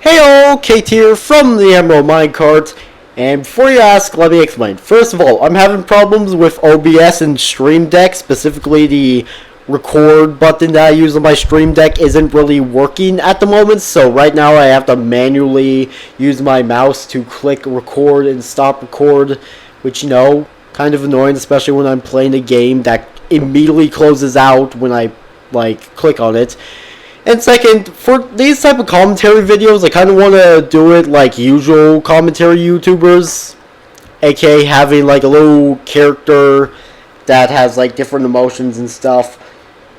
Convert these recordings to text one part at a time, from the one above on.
Heyo, Kate here from the Emerald Minecart, and before you ask, let me explain. First of all, I'm having problems with OBS and Stream Deck, specifically the record button that I use on my Stream Deck isn't really working at the moment, so right now I have to manually use my mouse to click record and stop record, which, kind of annoying, especially when I'm playing a game that immediately closes out when I, click on it. And second, for these type of commentary videos, I kind of want to do it like usual commentary YouTubers, aka having like a little character that has like different emotions and stuff.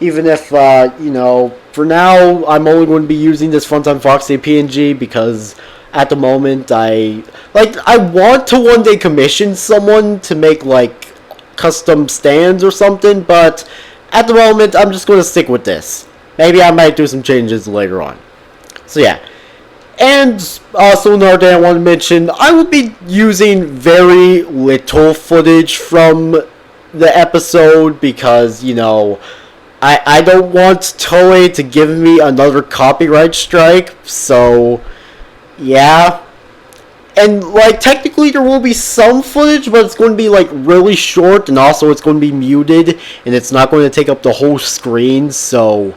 Even if, for now, I'm only going to be using this Funtime Foxy PNG because at the moment I want to one day commission someone to make like custom stands or something, but at the moment I'm just going to stick with this. Maybe I might do some changes later on. So yeah. And also another thing I want to mention, I will be using very little footage from the episode because, I don't want Toei to give me another copyright strike. So, yeah. And, technically there will be some footage, but it's going to be, really short, and also it's going to be muted, and it's not going to take up the whole screen, so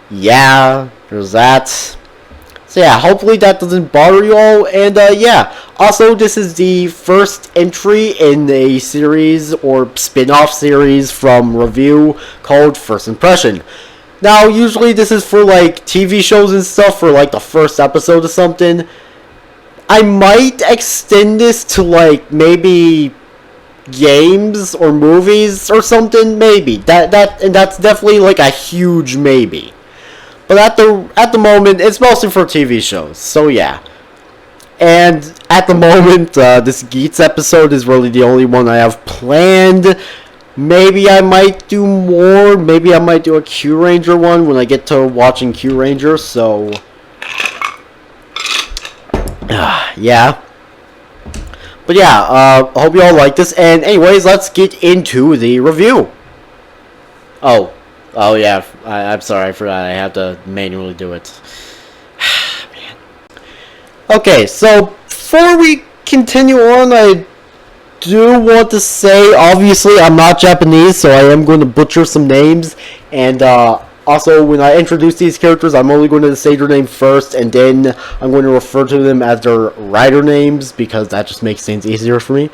yeah, there's that. So yeah, hopefully that doesn't bother you all, and yeah. Also, this is the first entry in a series or spin-off series from Review called First Impression. Now, usually this is for TV shows and stuff for the first episode or something. I might extend this to maybe games or movies or something, maybe. And that's definitely a huge maybe. But at the moment, it's mostly for TV shows, so yeah. And at the moment, this Geats episode is really the only one I have planned. Maybe I might do more. Maybe I might do a Q Ranger one when I get to watching Q Ranger, so yeah. But yeah, I hope you all like this. And anyways, let's get into the review. Oh yeah, I'm sorry, I forgot I have to manually do it. Man. Okay, so before we continue on, I do want to say, obviously I'm not Japanese, so I am going to butcher some names, and also when I introduce these characters, I'm only going to say their name first, and then I'm going to refer to them as their writer names, because that just makes things easier for me.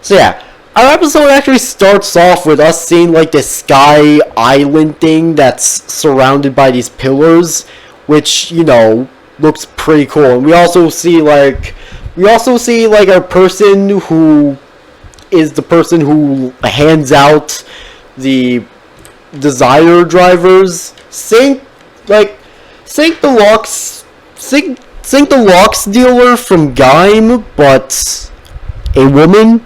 So yeah. Our episode actually starts off with us seeing this sky island thing that's surrounded by these pillars, which, looks pretty cool. And we also see a person who is the person who hands out the desire drivers. Sync the locks dealer from Gaim, but a woman.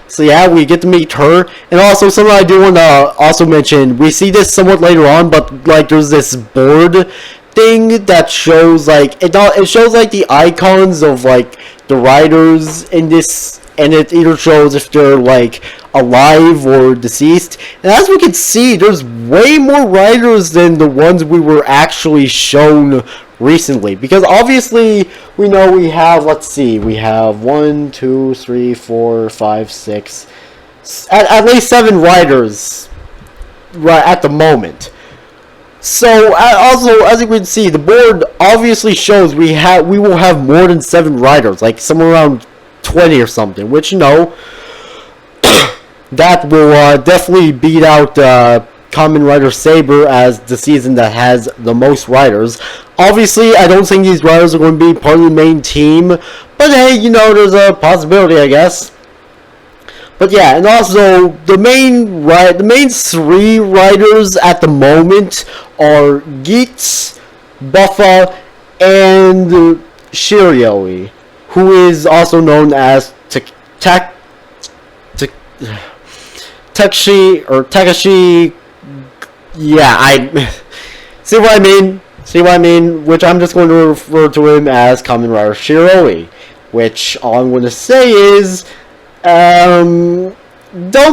So yeah, we get to meet her, and also something I do want to also mention, we see this somewhat later on, but there's this board thing that shows it shows the icons of the riders in this, and it either shows if they're alive or deceased. And as we can see, there's way more riders than the ones we were actually shown recently, because obviously we know we have, we have 1, 2, 3, 4, 5, 6, at least 7 riders right at the moment. So also, as you can see, the board obviously shows we will have more than 7 riders, somewhere around 20 or something, which that will definitely beat out Kamen Rider Saber as the season that has the most riders. Obviously, I don't think these riders are going to be part of the main team, but hey, there's a possibility, I guess. But yeah, and also the main 3 riders at the moment are Geats, Buffa, and Shiroi, who is also known as Takashi. Yeah, I see what I mean, which I'm just going to refer to him as Kamen Rider Shiroi, which all I'm going to say is, don't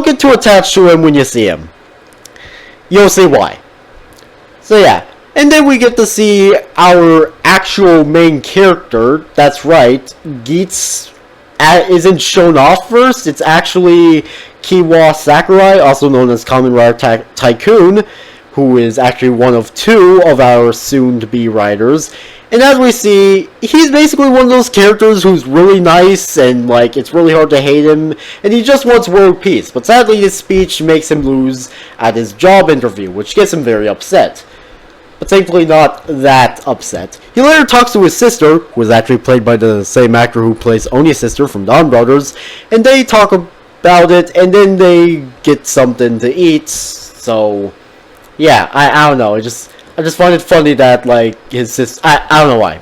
get too attached to him when you see him. You'll see why. So yeah, And then we get to see our actual main character. That's right, Geats isn't shown off first. It's actually Kiwa Sakurai, also known as Kamen Rider Tycoon, who is actually one of two of our soon-to-be writers. And as we see, he's basically one of those characters who's really nice, and like it's really hard to hate him, and he just wants world peace. But sadly, his speech makes him lose at his job interview, which gets him very upset. But thankfully not that upset. He later talks to his sister, who is actually played by the same actor who plays Oni's sister from Dawn Brothers, and they talk about it, and then they get something to eat. So yeah, I don't know. I just find it funny that like his sister. I don't know why.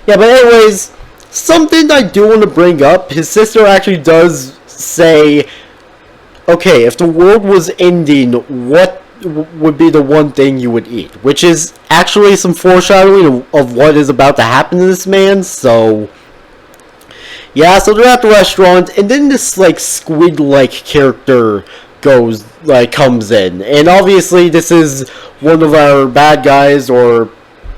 Yeah, but anyways, something I do want to bring up. His sister actually does say, "Okay, if the world was ending, what would be the one thing you would eat?" Which is actually some foreshadowing of what is about to happen to this man. So yeah, so they're at the restaurant, and then this like squid-like character comes in, and obviously this is one of our bad guys or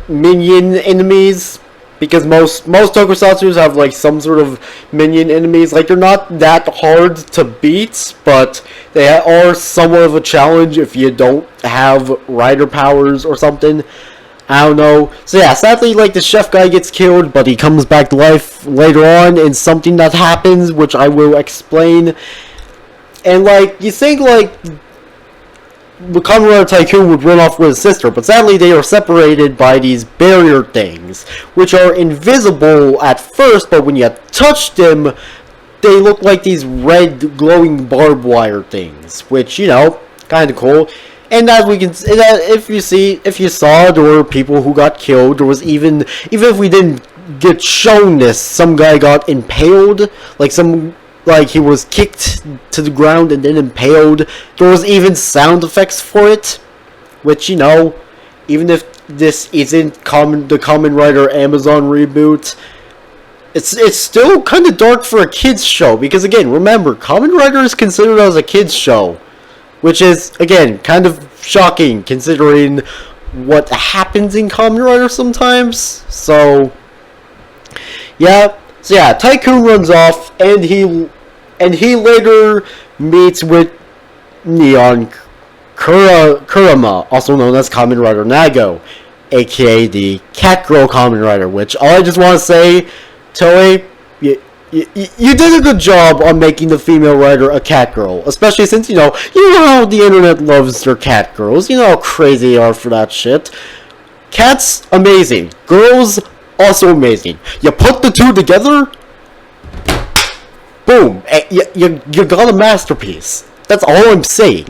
minion enemies, because most tokusatsu have like some sort of minion enemies. Like they're not that hard to beat, but they are somewhat of a challenge if you don't have rider powers or something. I don't know. So yeah, sadly, like the chef guy gets killed, but he comes back to life later on in something that happens, which I will explain. And like you think like the Kamen Rider Tycoon would run off with his sister, but sadly they are separated by these barrier things, which are invisible at first, but when you touch them, they look like these red glowing barbed wire things, which, you know, kind of cool. And as we can, if you saw, there were people who got killed. There was even if we didn't get shown this, some guy got impaled, like he was kicked to the ground and then impaled. There was even sound effects for it, which, you know, even if this isn't the Kamen Rider Amazon reboot, it's still kind of dark for a kids show, because again, remember, Kamen Rider is considered as a kids show, which is again kind of shocking considering what happens in Kamen Rider sometimes. So yeah, Tycoon runs off, and he later meets with Neon Kurama, also known as Kamen Rider Nago, aka the Cat Girl Kamen Rider, which all I just want to say, Toei, you did a good job on making the female writer a cat girl, especially since, you know how the internet loves their cat girls, you know how crazy they are for that shit. Cats, amazing. Girls, also amazing. You put the two together, boom, you got a masterpiece. That's all I'm saying.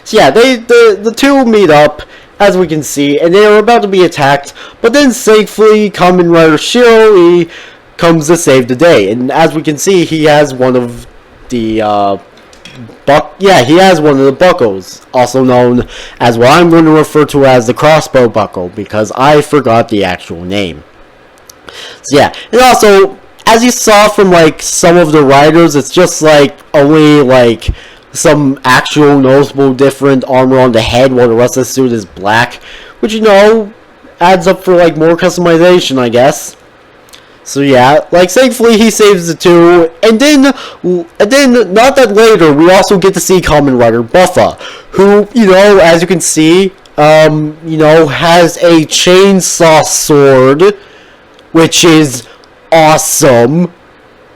So yeah, the two meet up, as we can see, and they are about to be attacked, but then thankfully Kamen Rider Shiroi comes to save the day, and as we can see, he has one of the buckles, also known as what I'm going to refer to as the crossbow buckle, because I forgot the actual name. So yeah, and also, as you saw from like some of the riders, it's just like only like some actual noticeable different armor on the head, while the rest of the suit is black, which, you know, adds up for like more customization, I guess. So yeah, like thankfully he saves the two, and then not that later we also get to see Kamen Rider Buffa, who, you know, as you can see, you know, has a chainsaw sword, which is awesome.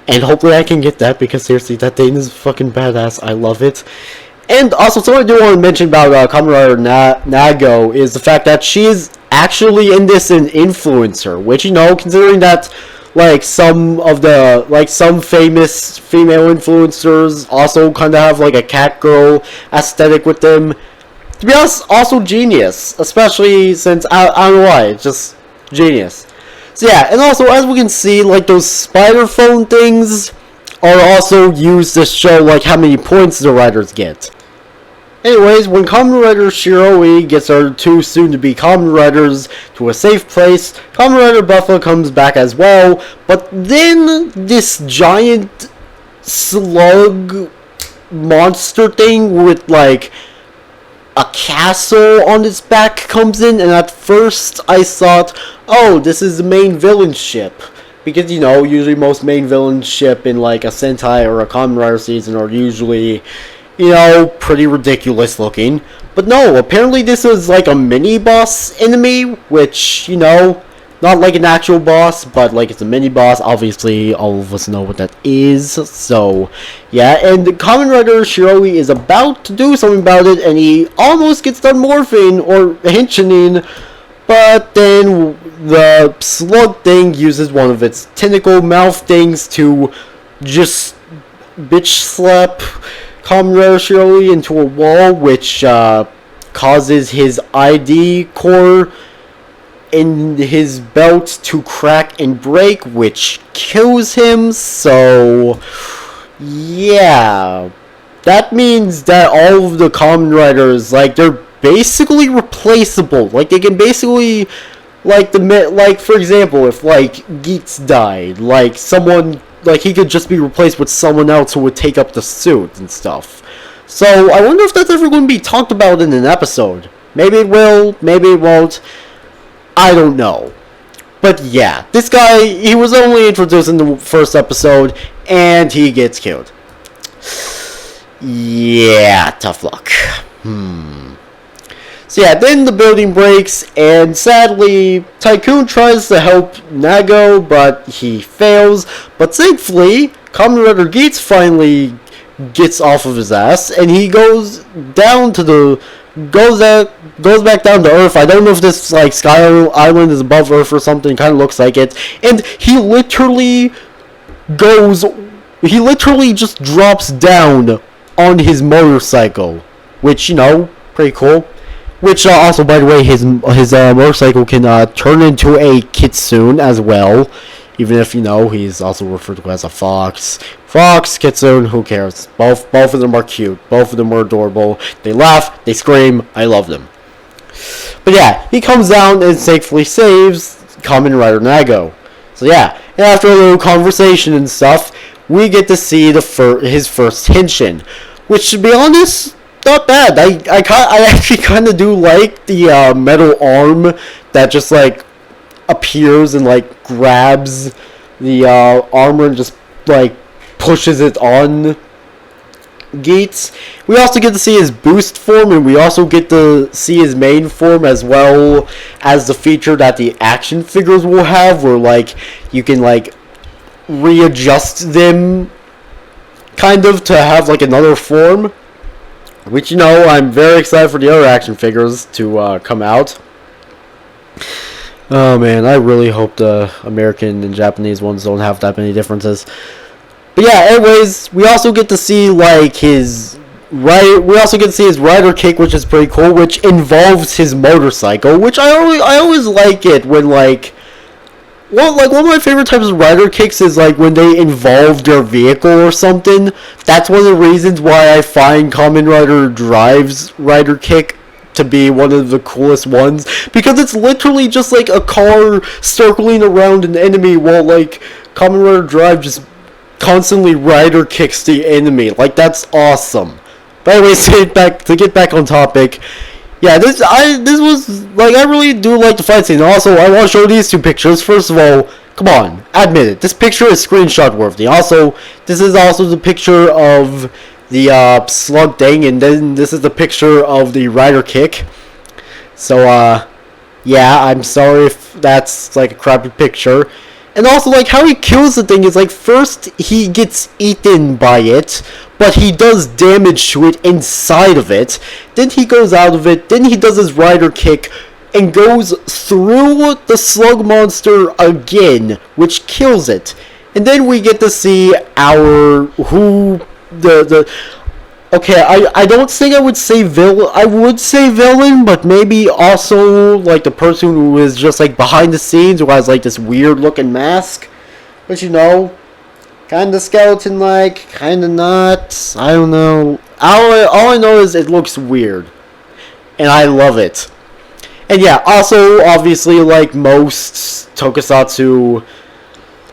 And hopefully I can get that, because seriously, that thing is fucking badass. I love it. And also, something I do want to mention about Kamen Rider Nago is the fact that she is actually in this an influencer, which, you know, considering that like some famous female influencers also kind of have like a cat girl aesthetic with them. To be honest, also genius, especially since I don't know why, it's just genius. So yeah, and also, as we can see, like those spider phone things are also used to show like how many points the riders get. Anyways, when Kamen Rider Shiroi gets our two soon-to-be Kamen Riders to a safe place, Kamen Rider Buffa comes back as well, but then this giant slug monster thing with like a castle on its back comes in, and at first I thought, oh, this is the main villain ship. Because, usually most main villain ship in, like, a Sentai or a Kamen Rider season are usually, pretty ridiculous looking. But no, apparently this was, like, a mini-boss enemy, which, not like an actual boss, but, like, it's a mini-boss. Obviously, all of us know what that is. So, yeah, and Kamen Rider Shiroi is about to do something about it, and he almost gets done morphing, or henching, but then the slug thing uses one of its tentacle mouth things to just bitch slap Kamen Rider Shiroi into a wall, which causes his ID core in his belt to crack and break, which kills him. So, yeah, that means that all of the Kamen Riders, like, they're basically replaceable. Like, they can basically, like, for example, if, like, Geats died, like, someone, like, he could just be replaced with someone else who would take up the suit and stuff. So, I wonder if that's ever going to be talked about in an episode. Maybe it will, maybe it won't. I don't know. But yeah, this guy, he was only introduced in the first episode, and he gets killed. Yeah, tough luck. So yeah, then the building breaks, and sadly, Tycoon tries to help Nago, but he fails. But thankfully, Kamen Rider Geats finally gets off of his ass, and he goes down to the... goes back down to Earth. I don't know if this, like, Sky Island is above Earth or something. Kind of looks like it. And he literally just drops down on his motorcycle, which, pretty cool. Which, also, by the way, his motorcycle can turn into a kitsune as well. Even if, he's also referred to as a fox. Fox, kitsune, who cares? Both of them are cute. Both of them are adorable. They laugh, they scream, I love them. But yeah, he comes down and safely saves Kamen Rider Nago. So yeah, and after a little conversation and stuff, we get to see his first henshin. Which, to be honest, not bad. I actually kind of do like the metal arm that just, like, appears and, like, grabs the armor and just, like, pushes it on Geats. We also get to see his boost form, and we also get to see his main form, as well as the feature that the action figures will have, where, like, you can, like, readjust them kind of to have, like, another form. Which, I'm very excited for the other action figures to come out. Oh man, I really hope the American and Japanese ones don't have that many differences. But yeah, anyways, we also get to see, like, his rider kick, which is pretty cool, which involves his motorcycle, which I always like it when, like, one of my favorite types of rider kicks is, like, when they involve their vehicle or something. That's one of the reasons why I find Kamen Rider Drive's rider kick to be one of the coolest ones, because it's literally just, like, a car circling around an enemy while, like, Kamen Rider Drive just constantly rider kicks the enemy. Like, that's awesome. But anyways, to get back on topic, yeah, this was, like, I really do like the fight scene. Also, I want to show these two pictures. First of all, come on, admit it, this picture is screenshot worthy. Also, this is also the picture of the slug thing, and then this is the picture of the rider kick. So, yeah, I'm sorry if that's, like, a crappy picture. And also, like, how he kills the thing is, like, first he gets eaten by it, but he does damage to it inside of it. Then he goes out of it, then he does his rider kick, and goes through the slug monster again, which kills it. And then we get to see okay, I don't think I would say villain. I would say villain, but maybe also, like, the person who is just, like, behind the scenes, who has, like, this weird looking mask. But, kinda skeleton-like, kinda not. I don't know. All I know is it looks weird. And I love it. And yeah, also, obviously, like most tokusatsu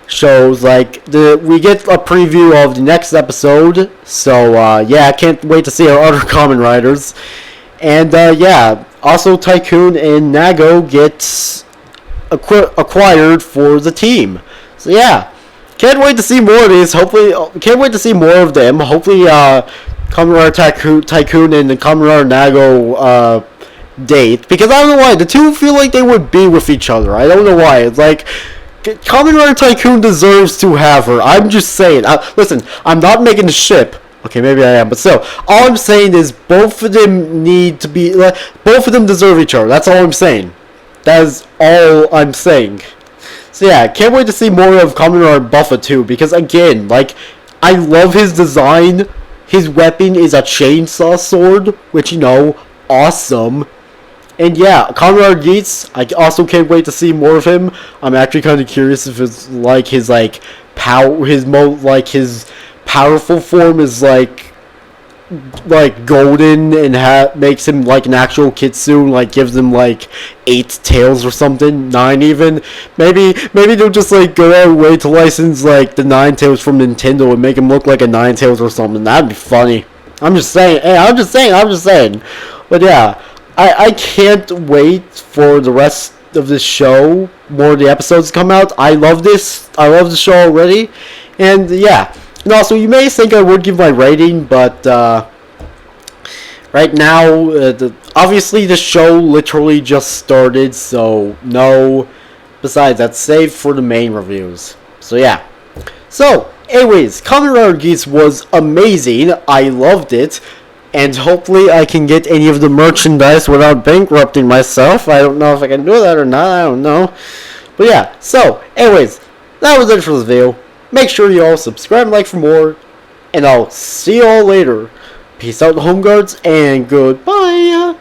shows, like, we get a preview of the next episode. So, yeah, I can't wait to see our other Kamen Riders. And yeah, also Tycoon and Nago gets acquired for the team. So yeah, can't wait to see more of these. Hopefully, can't wait to see more of them. Hopefully, Kamen Rider Tycoon and the Kamen Rider Nago date, because I don't know why the two feel like they would be with each other. I don't know why. It's like Kamen Rider Tycoon deserves to have her. I'm just saying. Listen, I'm not making the ship. Okay, maybe I am, but still, all I'm saying is both of them need to be. Both of them deserve each other. That's all I'm saying. That is all I'm saying. So yeah, can't wait to see more of Kamen Rider Buffa too, because again, like, I love his design. His weapon is a chainsaw sword, which, you know, awesome. And yeah, Kamen Rider Geats, I also can't wait to see more of him. I'm actually kind of curious if it's like his his powerful form is like golden and makes him like an actual kitsune, like gives him like 8 tails or something, 9 even. Maybe they'll just like go out way to license like the 9 tails from Nintendo and make him look like a 9 tails or something. That'd be funny. I'm just saying. Hey, I'm just saying. But yeah, I can't wait for the rest of this show. More of the episodes come out. I love this. I love the show already. And yeah. And also, you may think I would give my rating, but right now, obviously the show literally just started, so no. Besides, that's saved for the main reviews. So yeah. So, anyways, Kamen Rider Geats was amazing. I loved it. And hopefully I can get any of the merchandise without bankrupting myself. I don't know if I can do that or not. I don't know. But yeah, so, anyways, that was it for this video. Make sure you all subscribe and like for more. And I'll see you all later. Peace out, Home Guards, and goodbye.